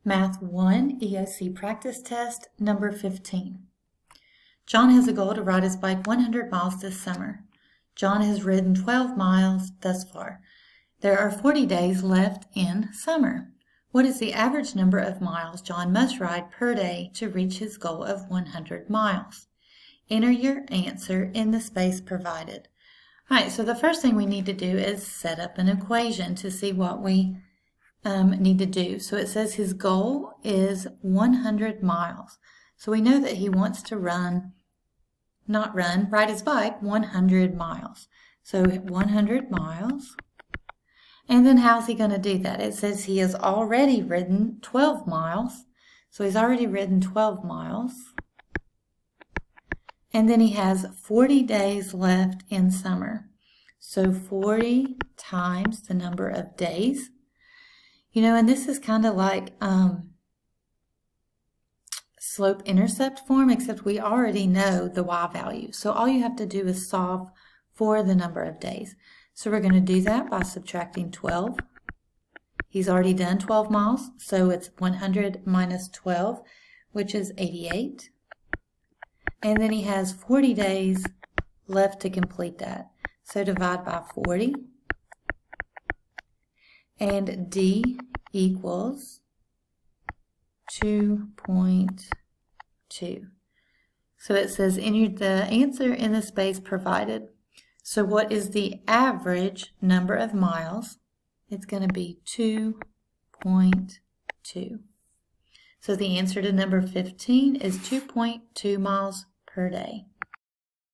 Math 1 EOC Practice Test number 15. John has a goal to ride his bike 100 miles this summer. John has ridden 12 miles thus far. There are 40 days left in summer. What is the average number of miles John must ride per day to reach his goal of 100 miles? Enter your answer in the space provided. All right, so the first thing we need to do is set up an equation to see what we need to do. So it says his goal is 100 miles. So we know that he wants to ride his bike 100 miles. So 100 miles. And then how's he going to do that? It says he has already ridden 12 miles. So he's already ridden 12 miles. And then he has 40 days left in summer. So 40 times the number of days. And this is kind of like slope-intercept form, except we already know the y value. So all you have to do is solve for the number of days. So we're going to do that by subtracting 12. He's already done 12 miles, so it's 100 minus 12, which is 88. And then he has 40 days left to complete that. So divide by 40. And D equals 2.2. So it says enter the answer in the space provided. So what is the average number of miles? It's going to be 2.2. So the answer to number 15 is 2.2 miles per day.